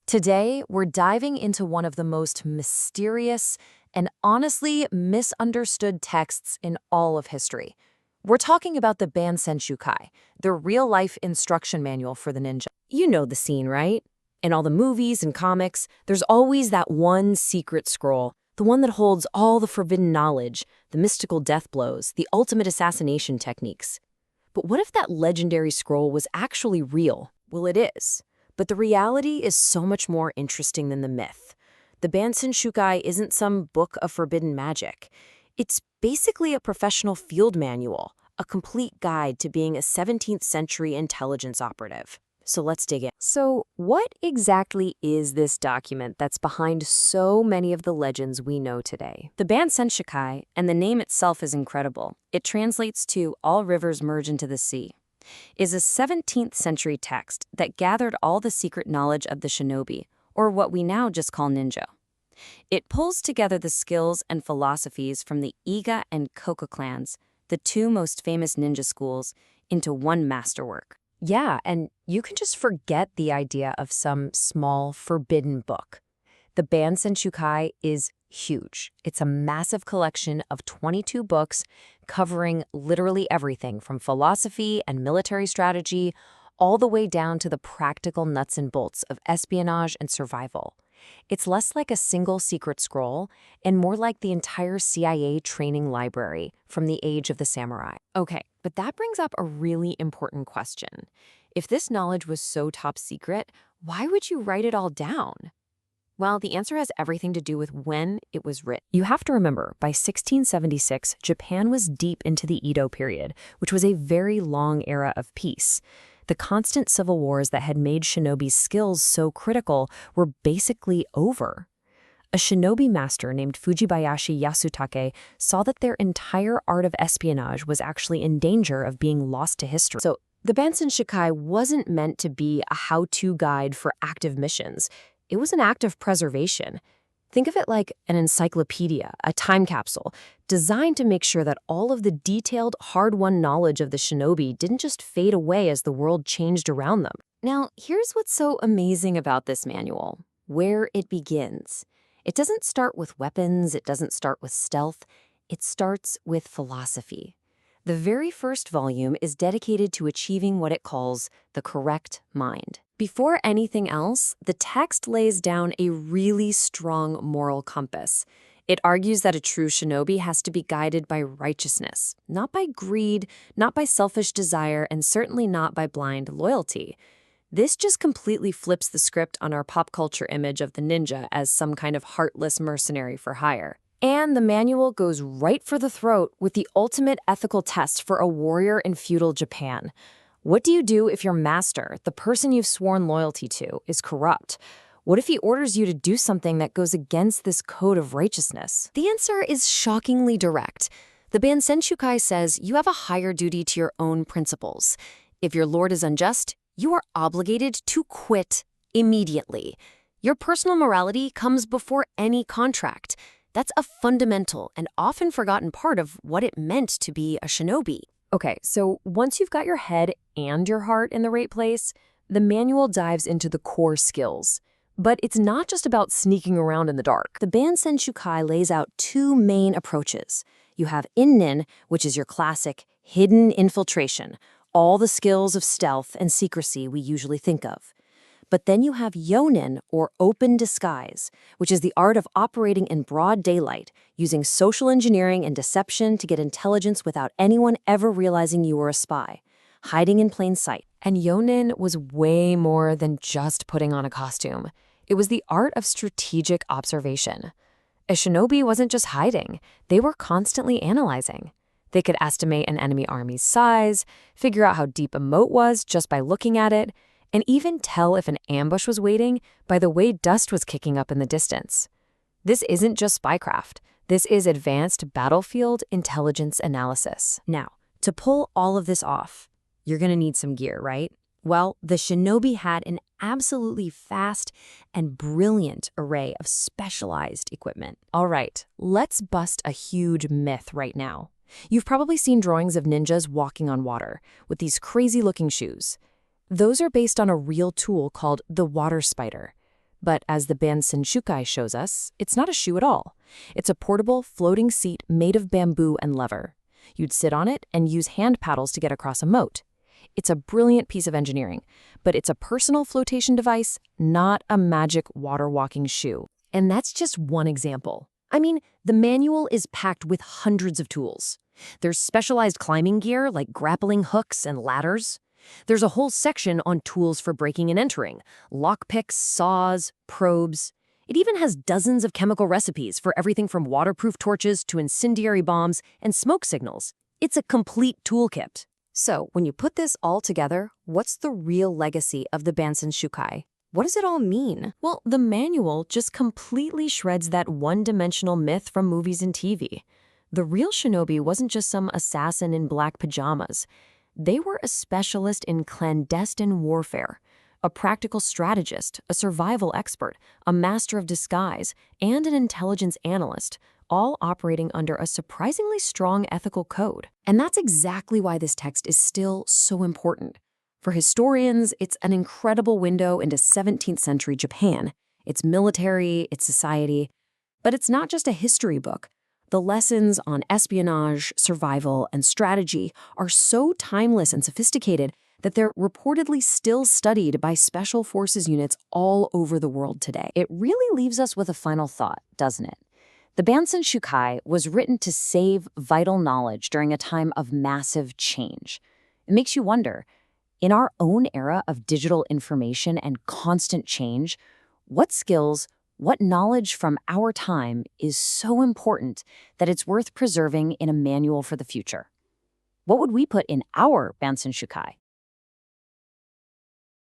Today, we're diving into one of the most mysterious and honestly misunderstood texts in all of history. We're talking about the Bansenshukai, the real-life instruction manual for the ninja. You know the scene, right? In all the movies and comics, there's always that one secret scroll, the one that holds all the forbidden knowledge, the mystical death blows, the ultimate assassination techniques. But what if that legendary scroll was actually real? Well, it is. But the reality is so much more interesting than the myth. The Bansenshukai isn't some book of forbidden magic. It's basically a professional field manual, a complete guide to being a 17th century intelligence operative. So let's dig in. So what exactly is this document that's behind so many of the legends we know today? The Bansenshukai, and the name itself is incredible. It translates to "all rivers merge into the sea," is a 17th century text that gathered all the secret knowledge of the shinobi, or what we now just call ninja. It pulls together the skills and philosophies from the Iga and Koka clans, the two most famous ninja schools, into one masterwork. Yeah, and you can just forget the idea of some small, forbidden book. The Bansenshukai is huge. It's a massive collection of 22 books covering literally everything from philosophy and military strategy all the way down to the practical nuts and bolts of espionage and survival. It's less like a single secret scroll and more like the entire CIA training library from the age of the samurai. Okay, but that brings up a really important question. If this knowledge was so top secret, why would you write it all down? Well, the answer has everything to do with when it was written. You have to remember, by 1676, Japan was deep into the Edo period, which was a very long era of peace. The constant civil wars that had made shinobi's skills so critical were basically over. A shinobi master named Fujibayashi Yasutake saw that their entire art of espionage was actually in danger of being lost to history. So the Bansenshukai wasn't meant to be a how-to guide for active missions. It was an act of preservation. Think of it like an encyclopedia, a time capsule, designed to make sure that all of the detailed, hard-won knowledge of the shinobi didn't just fade away as the world changed around them. Now, here's what's so amazing about this manual: where it begins. It doesn't start with weapons, it doesn't start with stealth, it starts with philosophy. The very first volume is dedicated to achieving what it calls the correct mind. Before anything else, the text lays down a really strong moral compass. It argues that a true shinobi has to be guided by righteousness, not by greed, not by selfish desire, and certainly not by blind loyalty. This just completely flips the script on our pop culture image of the ninja as some kind of heartless mercenary for hire. And the manual goes right for the throat with the ultimate ethical test for a warrior in feudal Japan. What do you do if your master, the person you've sworn loyalty to, is corrupt? What if he orders you to do something that goes against this code of righteousness? The answer is shockingly direct. The Bansenshukai says you have a higher duty to your own principles. If your lord is unjust, you are obligated to quit immediately. Your personal morality comes before any contract. That's a fundamental and often forgotten part of what it meant to be a shinobi. Okay, so once you've got your head and your heart in the right place, the manual dives into the core skills. But it's not just about sneaking around in the dark. The Bansenshukai lays out two main approaches. You have in-nin, which is your classic hidden infiltration, all the skills of stealth and secrecy we usually think of. But then you have yonin, or open disguise, which is the art of operating in broad daylight, using social engineering and deception to get intelligence without anyone ever realizing you were a spy, hiding in plain sight. And yonin was way more than just putting on a costume. It was the art of strategic observation. A shinobi wasn't just hiding, they were constantly analyzing. They could estimate an enemy army's size, figure out how deep a moat was just by looking at it, and even tell if an ambush was waiting by the way dust was kicking up in the distance. This isn't just spycraft. This is advanced battlefield intelligence analysis. Now, to pull all of this off, you're going to need some gear, right? Well, the shinobi had an absolutely fast and brilliant array of specialized equipment. All right, let's bust a huge myth right now. You've probably seen drawings of ninjas walking on water with these crazy-looking shoes. Those are based on a real tool called the water spider. But as the Bansenshukai shows us, it's not a shoe at all. It's a portable, floating seat made of bamboo and leather. You'd sit on it and use hand paddles to get across a moat. It's a brilliant piece of engineering, but it's a personal flotation device, not a magic water-walking shoe. And that's just one example. I mean, the manual is packed with hundreds of tools. There's specialized climbing gear like grappling hooks and ladders. There's a whole section on tools for breaking and entering, lockpicks, saws, probes. It even has dozens of chemical recipes for everything from waterproof torches to incendiary bombs and smoke signals. It's a complete toolkit. So, when you put this all together, what's the real legacy of the Bansenshukai? What does it all mean? Well, the manual just completely shreds that one-dimensional myth from movies and TV. The real shinobi wasn't just some assassin in black pajamas. They were a specialist in clandestine warfare, a practical strategist, a survival expert, a master of disguise, and an intelligence analyst, all operating under a surprisingly strong ethical code. And that's exactly why this text is still so important. For historians, it's an incredible window into 17th century Japan, its military, its society. But it's not just a history book. The lessons on espionage, survival, and strategy are so timeless and sophisticated that they're reportedly still studied by special forces units all over the world today. It really leaves us with a final thought, doesn't it? The Bansenshukai was written to save vital knowledge during a time of massive change. It makes you wonder, in our own era of digital information and constant change, what skills, what knowledge from our time is so important that it's worth preserving in a manual for the future? What would we put in our Bansenshukai?